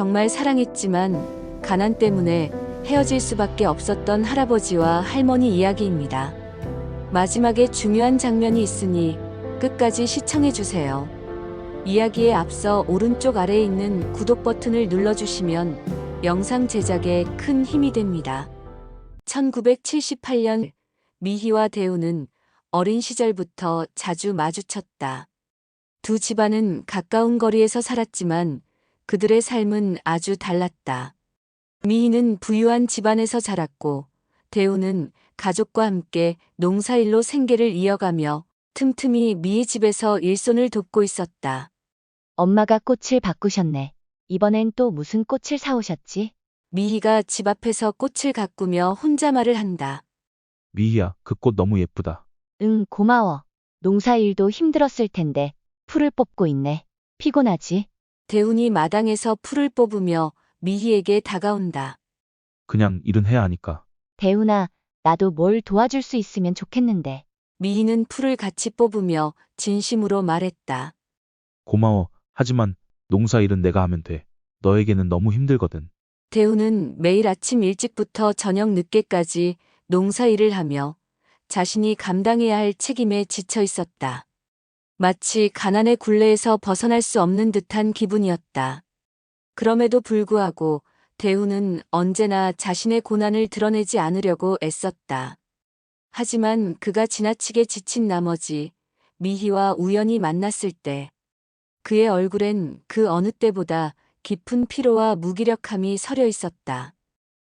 정말 사랑했지만 가난 때문에 헤어질 수밖에 없었던 할아버지와 할머니 이야기입니다. 마지막에 중요한 장면이 있으니 끝까지 시청해주세요. 이야기에 앞서 오른쪽 아래에 있는 구독 버튼을 눌러주시면 영상 제작에 큰 힘이 됩니다. 1978년 미희와 대우는 어린 시절부터 자주 마주쳤다. 두 집안은 가까운 거리에서 살았지만 그들의 삶은 아주 달랐다. 미희는 부유한 집안에서 자랐고 대우는 가족과 함께 농사일로 생계를 이어가며 틈틈이 미희 집에서 일손을 돕고 있었다. 엄마가 꽃을 바꾸셨네. 이번엔 또 무슨 꽃을 사오셨지? 미희가 집 앞에서 꽃을 가꾸며 혼자 말을 한다. 미희야, 그 꽃 너무 예쁘다. 응, 고마워. 농사일도 힘들었을 텐데 풀을 뽑고 있네. 피곤하지? 대운이 마당에서 풀을 뽑으며 미희에게 다가온다. 그냥 일은 해야 하니까. 대훈아, 나도 뭘 도와줄 수 있으면 좋겠는데. 미희는 풀을 같이 뽑으며 진심으로 말했다. 고마워. 하지만 농사일은 내가 하면 돼. 너에게는 너무 힘들거든. 대우는 매일 아침 일찍부터 저녁 늦게까지 농사일을 하며 자신이 감당해야 할 책임에 지쳐 있었다. 마치 가난의 굴레에서 벗어날 수 없는 듯한 기분이었다. 그럼에도 불구하고 대우는 언제나 자신의 고난을 드러내지 않으려고 애썼다. 하지만 그가 지나치게 지친 나머지 미희와 우연히 만났을 때 그의 얼굴엔 그 어느 때보다 깊은 피로와 무기력함이 서려 있었다.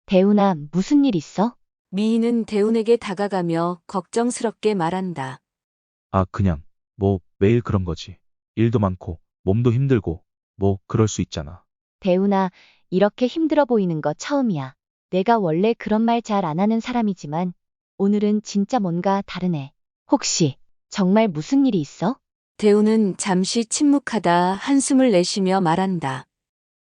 대훈아, 무슨 일 있어? 미희는 대운에게 다가가며 걱정스럽게 말한다. 아, 그냥, 매일 그런 거지. 일도 많고, 몸도 힘들고, 그럴 수 있잖아. 대훈아, 이렇게 힘들어 보이는 거 처음이야. 내가 원래 그런 말 잘 안 하는 사람이지만 오늘은 진짜 뭔가 다르네. 혹시 정말 무슨 일이 있어? 대우는 잠시 침묵하다 한숨을 내쉬며 말한다.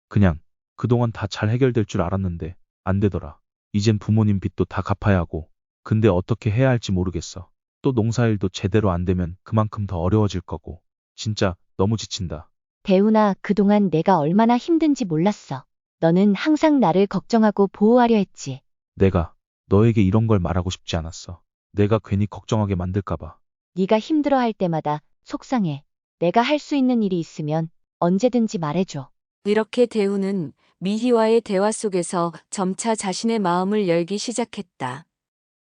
그냥, 그동안 다 잘 해결될 줄 알았는데, 안 되더라. 이젠 부모님 빚도 다 갚아야 하고, 근데 어떻게 해야 할지 모르겠어. 또 농사일도 제대로 안 되면 그만큼 더 어려워질 거고, 진짜 너무 지친다. 대훈아, 그동안 내가 얼마나 힘든지 몰랐어. 너는 항상 나를 걱정하고 보호하려 했지. 내가 너에게 이런 걸 말하고 싶지 않았어. 내가 괜히 걱정하게 만들까봐. 네가 힘들어할 때마다 속상해. 내가 할 수 있는 일이 있으면 언제든지 말해줘. 이렇게 대우는 미희와의 대화 속에서 점차 자신의 마음을 열기 시작했다.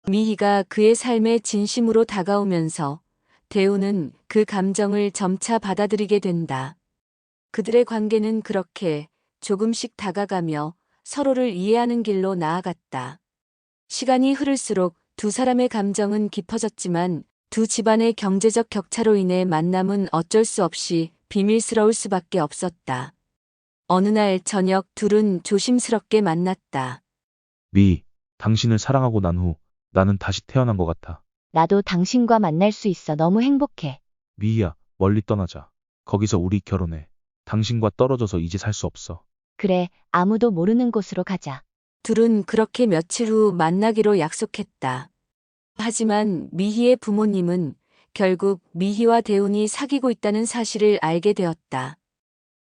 미희가 그의 삶에 진심으로 다가오면서 대우는 그 감정을 점차 받아들이게 된다. 그들의 관계는 그렇게 조금씩 다가가며 서로를 이해하는 길로 나아갔다. 시간이 흐를수록 두 사람의 감정은 깊어졌지만 두 집안의 경제적 격차로 인해 만남은 어쩔 수 없이 비밀스러울 수밖에 없었다. 어느 날 저녁 둘은 조심스럽게 만났다. 미, 당신을 사랑하고 난 후 나는 다시 태어난 것 같아. 나도 당신과 만날 수 있어 너무 행복해. 미희야, 멀리 떠나자. 거기서 우리 결혼해. 당신과 떨어져서 이제 살 수 없어. 그래, 아무도 모르는 곳으로 가자. 둘은 그렇게 며칠 후 만나기로 약속했다. 하지만 미희의 부모님은 결국 미희와 대운이 사귀고 있다는 사실을 알게 되었다.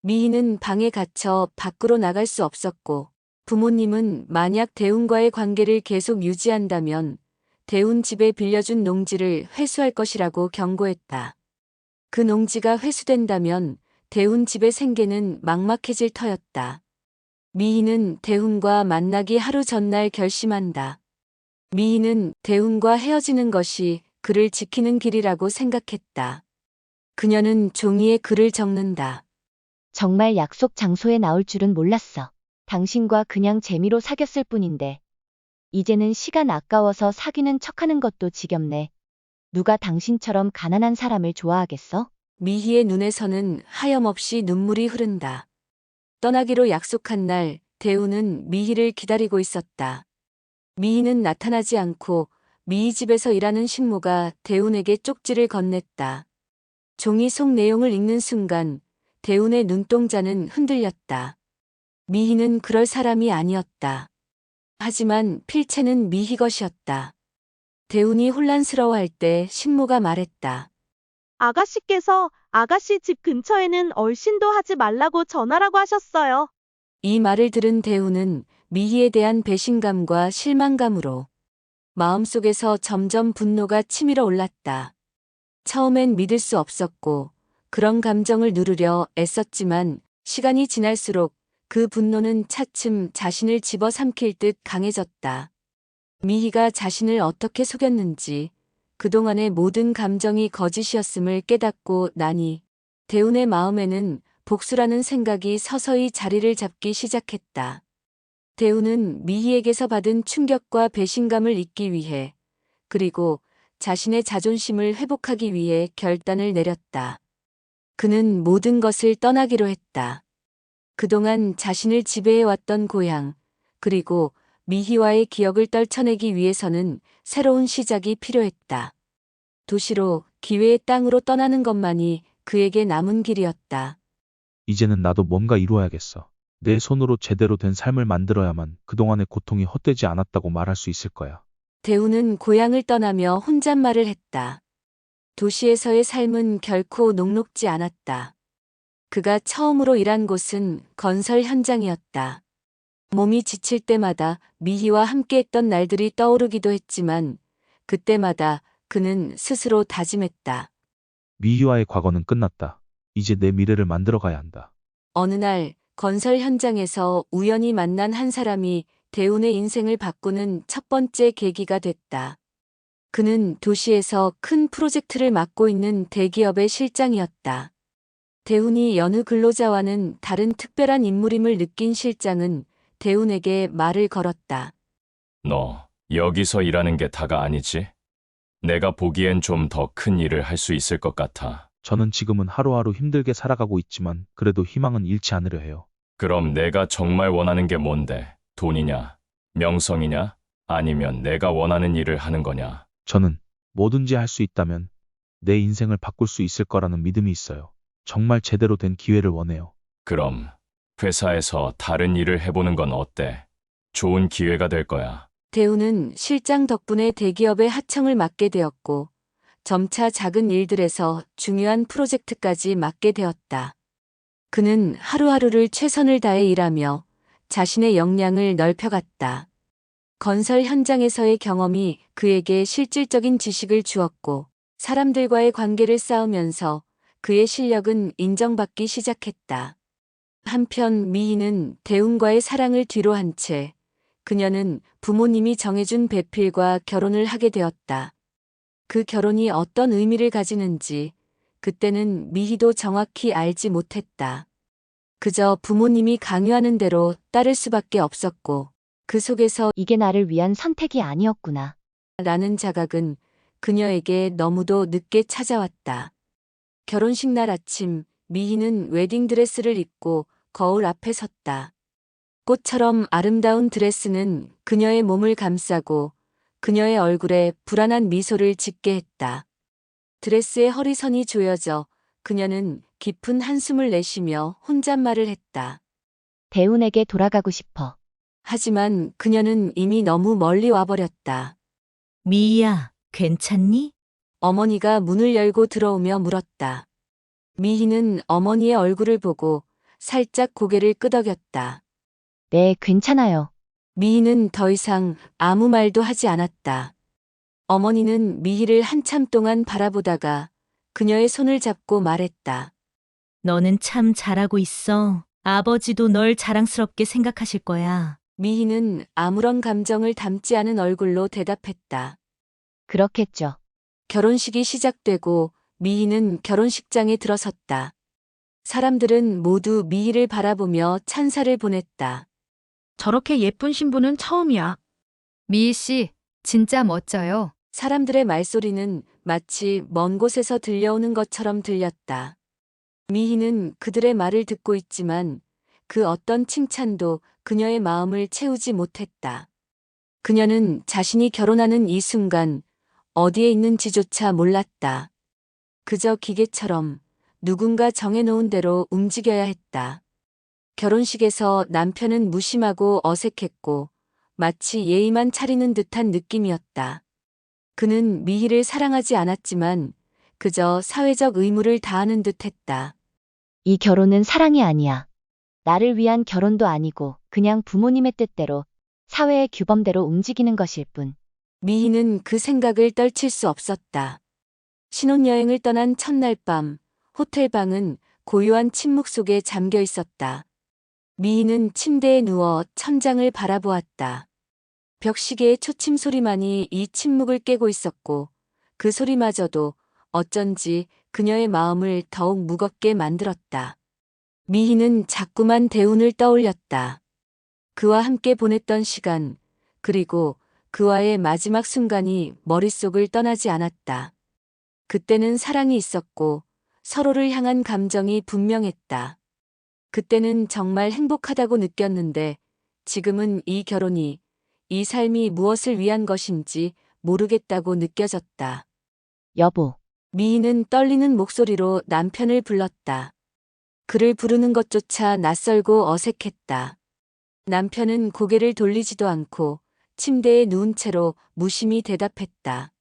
미희는 방에 갇혀 밖으로 나갈 수 없었고 부모님은 만약 대운과의 관계를 계속 유지한다면 대운 집에 빌려준 농지를 회수할 것이라고 경고했다. 그 농지가 회수된다면 대운 집의 생계는 막막해질 터였다. 미희는 대운과 만나기 하루 전날 결심한다. 미희는 대운과 헤어지는 것이 그를 지키는 길이라고 생각했다. 그녀는 종이에 글을 적는다. 정말 약속 장소에 나올 줄은 몰랐어. 당신과 그냥 재미로 사귀었을 뿐인데. 이제는 시간 아까워서 사귀는 척하는 것도 지겹네. 누가 당신처럼 가난한 사람을 좋아하겠어? 미희의 눈에서는 하염없이 눈물이 흐른다. 떠나기로 약속한 날, 대우는 미희를 기다리고 있었다. 미희는 나타나지 않고 미희 집에서 일하는 신모가 대운에게 쪽지를 건넸다. 종이 속 내용을 읽는 순간 대운의 눈동자는 흔들렸다. 미희는 그럴 사람이 아니었다. 하지만 필체는 미희 것이었다. 대운이 혼란스러워할 때 신모가 말했다. 아가씨께서 아가씨 집 근처에는 얼씬도 하지 말라고 전하라고 하셨어요. 이 말을 들은 대우는 미희에 대한 배신감과 실망감으로 마음속에서 점점 분노가 치밀어 올랐다. 처음엔 믿을 수 없었고 그런 감정을 누르려 애썼지만 시간이 지날수록 그 분노는 차츰 자신을 집어삼킬 듯 강해졌다. 미희가 자신을 어떻게 속였는지 그동안의 모든 감정이 거짓이었음을 깨닫고 나니 대운의 마음에는 복수라는 생각이 서서히 자리를 잡기 시작했다. 대운은 미희에게서 받은 충격과 배신감을 잊기 위해 그리고 자신의 자존심을 회복하기 위해 결단을 내렸다. 그는 모든 것을 떠나기로 했다. 그동안 자신을 지배해왔던 고향, 그리고 미희와의 기억을 떨쳐내기 위해서는 새로운 시작이 필요했다. 도시로 기회의 땅으로 떠나는 것만이 그에게 남은 길이었다. 이제는 나도 뭔가 이루어야겠어. 내 손으로 제대로 된 삶을 만들어야만 그동안의 고통이 헛되지 않았다고 말할 수 있을 거야. 대우는 고향을 떠나며 혼잣말을 했다. 도시에서의 삶은 결코 녹록지 않았다. 그가 처음으로 일한 곳은 건설 현장이었다. 몸이 지칠 때마다 미희와 함께했던 날들이 떠오르기도 했지만 그때마다 그는 스스로 다짐했다. 미희와의 과거는 끝났다. 이제 내 미래를 만들어 가야 한다. 어느 날 건설 현장에서 우연히 만난 한 사람이 대운의 인생을 바꾸는 첫 번째 계기가 됐다. 그는 도시에서 큰 프로젝트를 맡고 있는 대기업의 실장이었다. 대운이 여느 근로자와는 다른 특별한 인물임을 느낀 실장은 대운에게 말을 걸었다. 너 여기서 일하는 게 다가 아니지? 내가 보기엔 좀 더 큰 일을 할 수 있을 것 같아. 저는 지금은 하루하루 힘들게 살아가고 있지만 그래도 희망은 잃지 않으려 해요. 그럼 내가 정말 원하는 게 뭔데? 돈이냐? 명성이냐? 아니면 내가 원하는 일을 하는 거냐? 저는 뭐든지 할 수 있다면 내 인생을 바꿀 수 있을 거라는 믿음이 있어요. 정말 제대로 된 기회를 원해요. 그럼 회사에서 다른 일을 해보는 건 어때? 좋은 기회가 될 거야. 대우는 실장 덕분에 대기업의 하청을 맡게 되었고 점차 작은 일들에서 중요한 프로젝트까지 맡게 되었다. 그는 하루하루를 최선을 다해 일하며 자신의 역량을 넓혀갔다. 건설 현장에서의 경험이 그에게 실질적인 지식을 주었고 사람들과의 관계를 쌓으면서 그의 실력은 인정받기 시작했다. 한편 미희는 대운과의 사랑을 뒤로 한 채 그녀는 부모님이 정해준 배필과 결혼을 하게 되었다. 그 결혼이 어떤 의미를 가지는지 그때는 미희도 정확히 알지 못했다. 그저 부모님이 강요하는 대로 따를 수밖에 없었고 그 속에서 이게 나를 위한 선택이 아니었구나. 라는 자각은 그녀에게 너무도 늦게 찾아왔다. 결혼식 날 아침 미희는 웨딩드레스를 입고 거울 앞에 섰다. 꽃처럼 아름다운 드레스는 그녀의 몸을 감싸고 그녀의 얼굴에 불안한 미소를 짓게 했다. 드레스의 허리선이 조여져 그녀는 깊은 한숨을 내쉬며 혼잣말을 했다. 대운에게 돌아가고 싶어. 하지만 그녀는 이미 너무 멀리 와버렸다. 미희야, 괜찮니? 어머니가 문을 열고 들어오며 물었다. 미희는 어머니의 얼굴을 보고 살짝 고개를 끄덕였다. 네, 괜찮아요. 미희는 더 이상 아무 말도 하지 않았다. 어머니는 미희를 한참 동안 바라보다가 그녀의 손을 잡고 말했다. 너는 참 잘하고 있어. 아버지도 널 자랑스럽게 생각하실 거야. 미희는 아무런 감정을 담지 않은 얼굴로 대답했다. 그렇겠죠. 결혼식이 시작되고 미희는 결혼식장에 들어섰다. 사람들은 모두 미희를 바라보며 찬사를 보냈다. 저렇게 예쁜 신부는 처음이야. 미희 씨, 진짜 멋져요. 사람들의 말소리는 마치 먼 곳에서 들려오는 것처럼 들렸다. 미희는 그들의 말을 듣고 있지만 그 어떤 칭찬도 그녀의 마음을 채우지 못했다. 그녀는 자신이 결혼하는 이 순간 어디에 있는지조차 몰랐다. 그저 기계처럼 누군가 정해놓은 대로 움직여야 했다. 결혼식에서 남편은 무심하고 어색했고 마치 예의만 차리는 듯한 느낌이었다. 그는 미희를 사랑하지 않았지만 그저 사회적 의무를 다하는 듯했다. 이 결혼은 사랑이 아니야. 나를 위한 결혼도 아니고 그냥 부모님의 뜻대로 사회의 규범대로 움직이는 것일 뿐. 미희는 그 생각을 떨칠 수 없었다. 신혼여행을 떠난 첫날 밤, 호텔 방은 고요한 침묵 속에 잠겨 있었다. 미희는 침대에 누워 천장을 바라보았다. 벽시계의 초침 소리만이 이 침묵을 깨고 있었고, 그 소리마저도 어쩐지 그녀의 마음을 더욱 무겁게 만들었다. 미희는 자꾸만 대운을 떠올렸다. 그와 함께 보냈던 시간, 그리고 그와의 마지막 순간이 머릿속을 떠나지 않았다. 그때는 사랑이 있었고 서로를 향한 감정이 분명했다. 그때는 정말 행복하다고 느꼈는데 지금은 이 결혼이, 이 삶이 무엇을 위한 것인지 모르겠다고 느껴졌다. 여보, 미희는 떨리는 목소리로 남편을 불렀다. 그를 부르는 것조차 낯설고 어색했다. 남편은 고개를 돌리지도 않고 침대에 누운 채로 무심히 대답했다.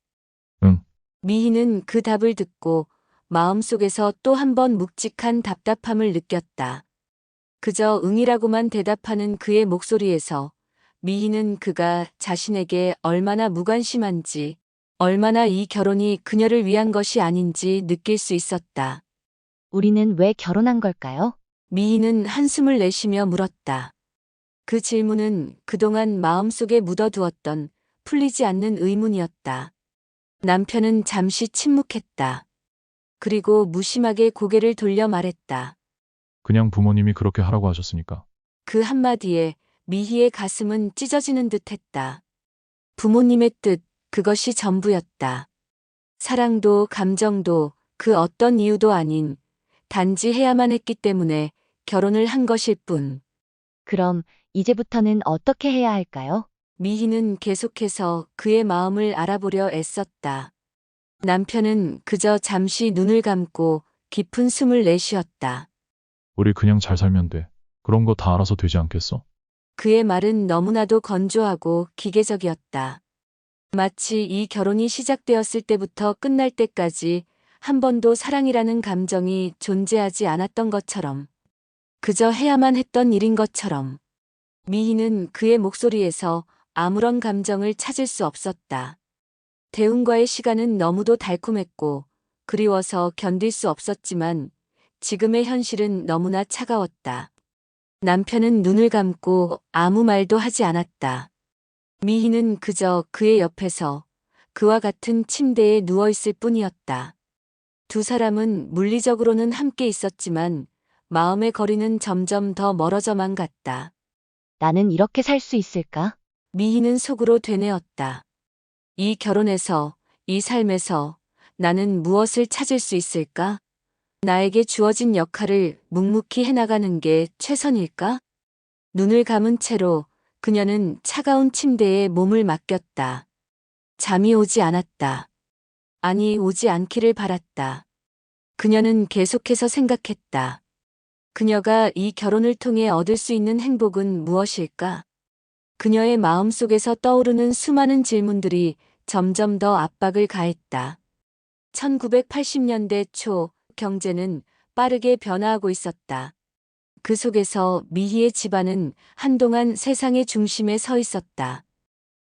응. 미희는 그 답을 듣고 마음속에서 또 한 번 묵직한 답답함을 느꼈다. 그저 응이라고만 대답하는 그의 목소리에서 미희는 그가 자신에게 얼마나 무관심한지, 얼마나 이 결혼이 그녀를 위한 것이 아닌지 느낄 수 있었다. 우리는 왜 결혼한 걸까요? 미희는 한숨을 내쉬며 물었다. 그 질문은 그동안 마음속에 묻어두었던 풀리지 않는 의문이었다. 남편은 잠시 침묵했다. 그리고 무심하게 고개를 돌려 말했다. 그냥 부모님이 그렇게 하라고 하셨으니까. 그 한마디에 미희의 가슴은 찢어지는 듯했다. 부모님의 뜻, 그것이 전부였다. 사랑도 감정도 그 어떤 이유도 아닌 단지 해야만 했기 때문에 결혼을 한 것일 뿐. 그럼 이제부터는 어떻게 해야 할까요? 미희는 계속해서 그의 마음을 알아보려 애썼다. 남편은 그저 잠시 눈을 감고 깊은 숨을 내쉬었다. 우리 그냥 잘 살면 돼. 그런 거 다 알아서 되지 않겠어? 그의 말은 너무나도 건조하고 기계적이었다. 마치 이 결혼이 시작되었을 때부터 끝날 때까지 한 번도 사랑이라는 감정이 존재하지 않았던 것처럼, 그저 해야만 했던 일인 것처럼. 미희는 그의 목소리에서 아무런 감정을 찾을 수 없었다. 대운과의 시간은 너무도 달콤했고 그리워서 견딜 수 없었지만 지금의 현실은 너무나 차가웠다. 남편은 눈을 감고 아무 말도 하지 않았다. 미희는 그저 그의 옆에서 그와 같은 침대에 누워있을 뿐이었다. 두 사람은 물리적으로는 함께 있었지만 마음의 거리는 점점 더 멀어져만 갔다. 나는 이렇게 살 수 있을까? 미희는 속으로 되뇌었다. 이 결혼에서, 이 삶에서 나는 무엇을 찾을 수 있을까? 나에게 주어진 역할을 묵묵히 해나가는 게 최선일까? 눈을 감은 채로 그녀는 차가운 침대에 몸을 맡겼다. 잠이 오지 않았다. 아니, 오지 않기를 바랐다. 그녀는 계속해서 생각했다. 그녀가 이 결혼을 통해 얻을 수 있는 행복은 무엇일까? 그녀의 마음속에서 떠오르는 수많은 질문들이 점점 더 압박을 가했다. 1980년대 초 경제는 빠르게 변화하고 있었다. 그 속에서 미희의 집안은 한동안 세상의 중심에 서 있었다.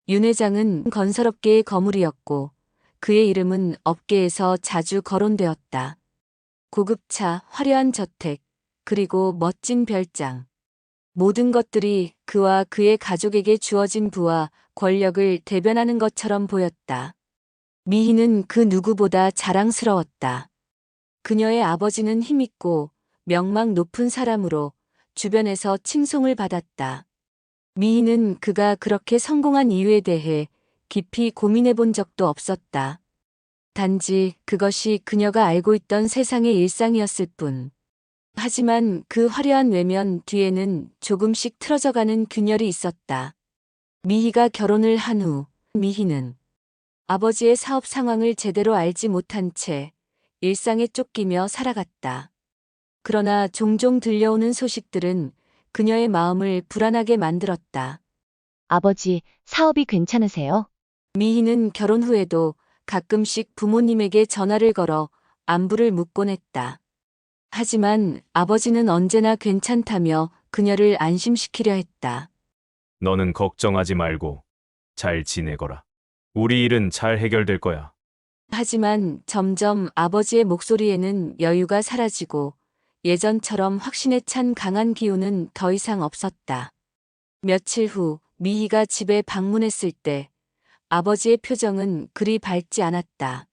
윤 회장은 건설업계의 거물이었고 그의 이름은 업계에서 자주 거론되었다. 고급차, 화려한 저택, 그리고 멋진 별장. 모든 것들이 그와 그의 가족에게 주어진 부와 권력을 대변하는 것처럼 보였다. 미희는 그 누구보다 자랑스러웠다. 그녀의 아버지는 힘있고 명망 높은 사람으로 주변에서 칭송을 받았다. 미희는 그가 그렇게 성공한 이유에 대해 깊이 고민해 본 적도 없었다. 단지 그것이 그녀가 알고 있던 세상의 일상이었을 뿐. 하지만 그 화려한 외면 뒤에는 조금씩 틀어져가는 균열이 있었다. 미희가 결혼을 한 후 미희는 아버지의 사업 상황을 제대로 알지 못한 채 일상에 쫓기며 살아갔다. 그러나 종종 들려오는 소식들은 그녀의 마음을 불안하게 만들었다. 아버지, 사업이 괜찮으세요? 미희는 결혼 후에도 가끔씩 부모님에게 전화를 걸어 안부를 묻곤 했다. 하지만 아버지는 언제나 괜찮다며 그녀를 안심시키려 했다. 너는 걱정하지 말고 잘 지내거라. 우리 일은 잘 해결될 거야. 하지만 점점 아버지의 목소리에는 여유가 사라지고 예전처럼 확신에 찬 강한 기운은 더 이상 없었다. 며칠 후 미희가 집에 방문했을 때 아버지의 표정은 그리 밝지 않았다.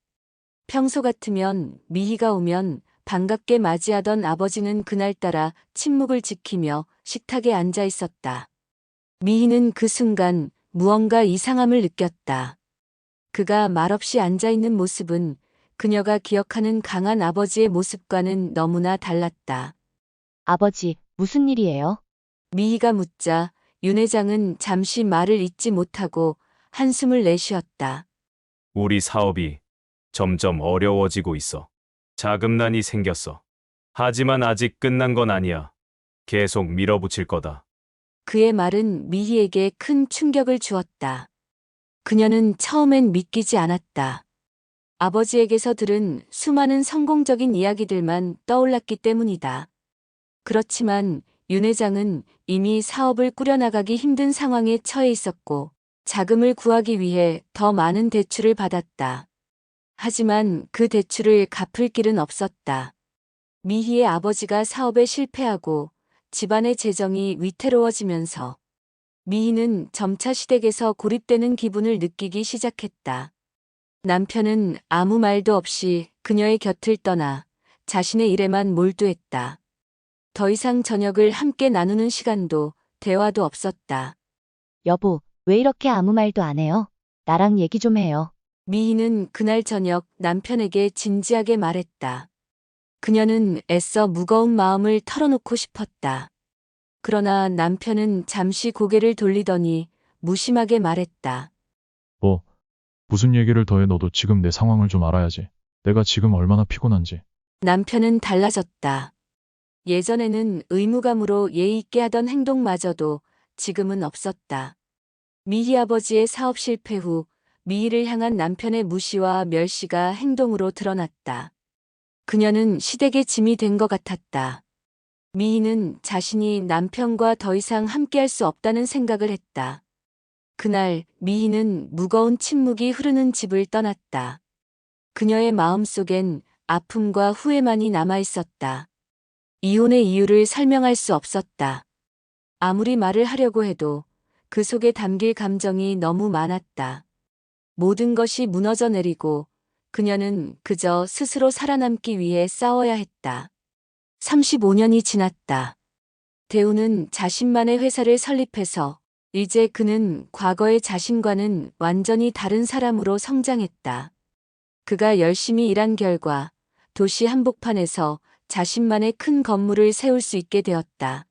평소 같으면 미희가 오면 반갑게 맞이하던 아버지는 그날따라 침묵을 지키며 식탁에 앉아 있었다. 미희는 그 순간 무언가 이상함을 느꼈다. 그가 말없이 앉아 있는 모습은 그녀가 기억하는 강한 아버지의 모습과는 너무나 달랐다. 아버지, 무슨 일이에요? 미희가 묻자 윤 회장은 잠시 말을 잇지 못하고 한숨을 내쉬었다. 우리 사업이 점점 어려워지고 있어. 자금난이 생겼어. 하지만 아직 끝난 건 아니야. 계속 밀어붙일 거다. 그의 말은 미희에게 큰 충격을 주었다. 그녀는 처음엔 믿기지 않았다. 아버지에게서 들은 수많은 성공적인 이야기들만 떠올랐기 때문이다. 그렇지만 윤 회장은 이미 사업을 꾸려나가기 힘든 상황에 처해 있었고 자금을 구하기 위해 더 많은 대출을 받았다. 하지만 그 대출을 갚을 길은 없었다. 미희의 아버지가 사업에 실패하고 집안의 재정이 위태로워지면서 미희는 점차 시댁에서 고립되는 기분을 느끼기 시작했다. 남편은 아무 말도 없이 그녀의 곁을 떠나 자신의 일에만 몰두했다. 더 이상 저녁을 함께 나누는 시간도 대화도 없었다. 여보, 왜 이렇게 아무 말도 안 해요? 나랑 얘기 좀 해요. 미희는 그날 저녁 남편에게 진지하게 말했다. 그녀는 애써 무거운 마음을 털어놓고 싶었다. 그러나 남편은 잠시 고개를 돌리더니 무심하게 말했다. 뭐, 무슨 얘기를 더해 너도 지금 내 상황을 좀 알아야지. 내가 지금 얼마나 피곤한지. 남편은 달라졌다. 예전에는 의무감으로 예의 있게 하던 행동마저도 지금은 없었다. 미희 아버지의 사업 실패 후 미희를 향한 남편의 무시와 멸시가 행동으로 드러났다. 그녀는 시댁의 짐이 된 것 같았다. 미희는 자신이 남편과 더 이상 함께할 수 없다는 생각을 했다. 그날 미희는 무거운 침묵이 흐르는 집을 떠났다. 그녀의 마음속엔 아픔과 후회만이 남아있었다. 이혼의 이유를 설명할 수 없었다. 아무리 말을 하려고 해도 그 속에 담길 감정이 너무 많았다. 모든 것이 무너져 내리고 그녀는 그저 스스로 살아남기 위해 싸워야 했다. 35년이 지났다. 대우는 자신만의 회사를 설립해서 이제 그는 과거의 자신과는 완전히 다른 사람으로 성장했다. 그가 열심히 일한 결과 도시 한복판에서 자신만의 큰 건물을 세울 수 있게 되었다.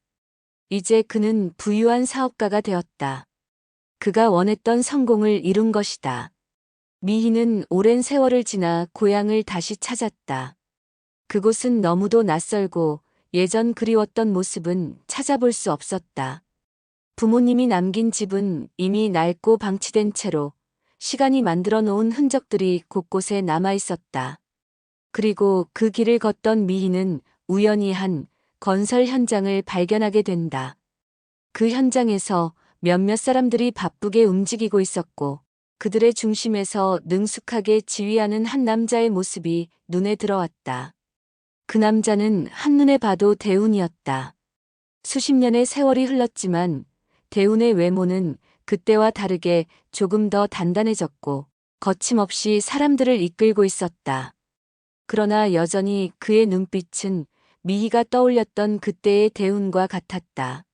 이제 그는 부유한 사업가가 되었다. 그가 원했던 성공을 이룬 것이다. 미희는 오랜 세월을 지나 고향을 다시 찾았다. 그곳은 너무도 낯설고 예전 그리웠던 모습은 찾아볼 수 없었다. 부모님이 남긴 집은 이미 낡고 방치된 채로 시간이 만들어 놓은 흔적들이 곳곳에 남아 있었다. 그리고 그 길을 걷던 미희는 우연히 한 건설 현장을 발견하게 된다. 그 현장에서 몇몇 사람들이 바쁘게 움직이고 있었고 그들의 중심에서 능숙하게 지휘하는 한 남자의 모습이 눈에 들어왔다. 그 남자는 한눈에 봐도 대운이었다. 수십 년의 세월이 흘렀지만 대운의 외모는 그때와 다르게 조금 더 단단해졌고 거침없이 사람들을 이끌고 있었다. 그러나 여전히 그의 눈빛은 미희가 떠올렸던 그때의 대운과 같았다.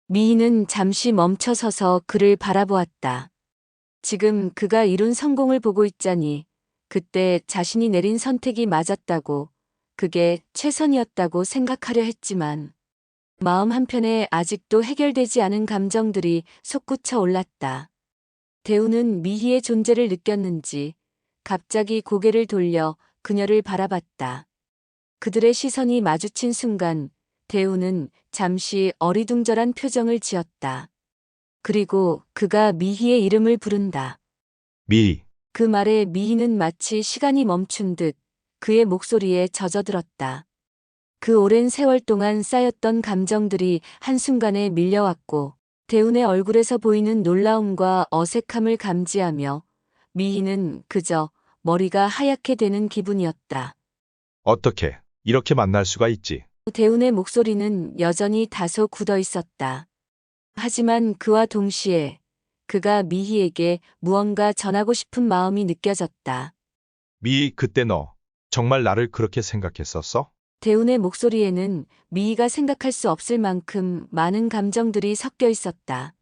미희는 잠시 멈춰서서 그를 바라보았다. 지금 그가 이룬 성공을 보고 있자니 그때 자신이 내린 선택이 맞았다고, 그게 최선이었다고 생각하려 했지만 마음 한편에 아직도 해결되지 않은 감정들이 솟구쳐 올랐다. 대우는 미희의 존재를 느꼈는지 갑자기 고개를 돌려 그녀를 바라봤다. 그들의 시선이 마주친 순간 대우는 잠시 어리둥절한 표정을 지었다. 그리고 그가 미희의 이름을 부른다. 미희. 그 말에 미희는 마치 시간이 멈춘 듯 그의 목소리에 젖어들었다. 그 오랜 세월 동안 쌓였던 감정들이 한순간에 밀려왔고 대운의 얼굴에서 보이는 놀라움과 어색함을 감지하며 미희는 그저 머리가 하얗게 되는 기분이었다. 어떻게 이렇게 만날 수가 있지? 대운의 목소리는 여전히 다소 굳어 있었다. 하지만 그와 동시에 그가 미희에게 무언가 전하고 싶은 마음이 느껴졌다. 미희, 그때 너 정말 나를 그렇게 생각했었어? 대운의 목소리에는 미희가 생각할 수 없을 만큼 많은 감정들이 섞여 있었다.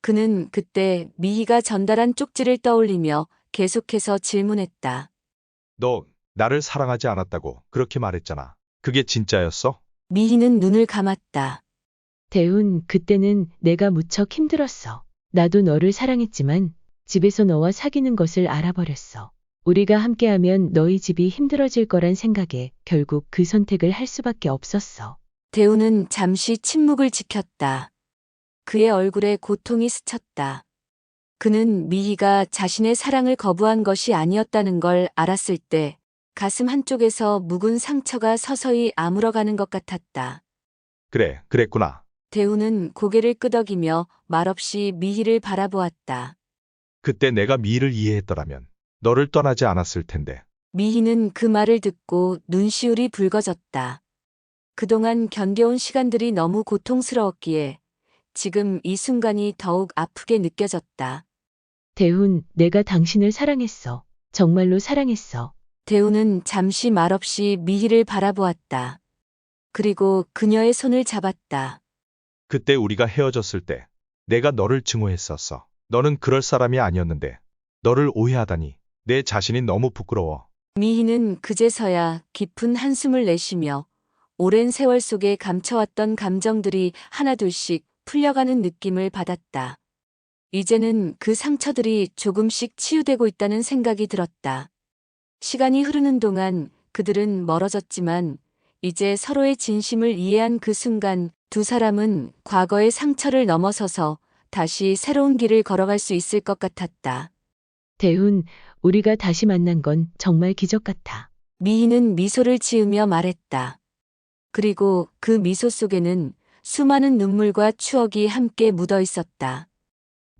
그는 그때 미희가 전달한 쪽지를 떠올리며 계속해서 질문했다. 너 나를 사랑하지 않았다고 그렇게 말했잖아. 그게 진짜였어? 미희는 눈을 감았다. 대운, 그때는 내가 무척 힘들었어. 나도 너를 사랑했지만 집에서 너와 사귀는 것을 알아버렸어. 우리가 함께하면 너희 집이 힘들어질 거란 생각에 결국 그 선택을 할 수밖에 없었어. 대운은 잠시 침묵을 지켰다. 그의 얼굴에 고통이 스쳤다. 그는 미희가 자신의 사랑을 거부한 것이 아니었다는 걸 알았을 때 가슴 한쪽에서 묵은 상처가 서서히 아물어가는 것 같았다. 그래, 그랬구나. 대운은 고개를 끄덕이며 말없이 미희를 바라보았다. 그때 내가 미희를 이해했더라면 너를 떠나지 않았을 텐데. 미희는 그 말을 듣고 눈시울이 붉어졌다. 그동안 견뎌온 시간들이 너무 고통스러웠기에 지금 이 순간이 더욱 아프게 느껴졌다. 대운, 내가 당신을 사랑했어. 정말로 사랑했어. 대운은 잠시 말없이 미희를 바라보았다. 그리고 그녀의 손을 잡았다. 그때 우리가 헤어졌을 때 내가 너를 증오했었어. 너는 그럴 사람이 아니었는데 너를 오해하다니 내 자신이 너무 부끄러워. 미희는 그제서야 깊은 한숨을 내쉬며 오랜 세월 속에 감춰왔던 감정들이 하나둘씩 풀려가는 느낌을 받았다. 이제는 그 상처들이 조금씩 치유되고 있다는 생각이 들었다. 시간이 흐르는 동안 그들은 멀어졌지만 이제 서로의 진심을 이해한 그 순간 두 사람은 과거의 상처를 넘어서서 다시 새로운 길을 걸어갈 수 있을 것 같았다. 대운, 우리가 다시 만난 건 정말 기적 같아. 미희는 미소를 지으며 말했다. 그리고 그 미소 속에는 수많은 눈물과 추억이 함께 묻어 있었다.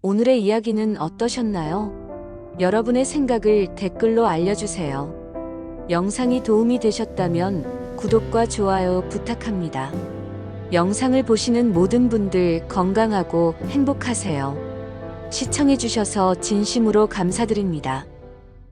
오늘의 이야기는 어떠셨나요? 여러분의 생각을 댓글로 알려주세요. 영상이 도움이 되셨다면 구독과 좋아요 부탁합니다. 영상을 보시는 모든 분들 건강하고 행복하세요. 시청해주셔서 진심으로 감사드립니다.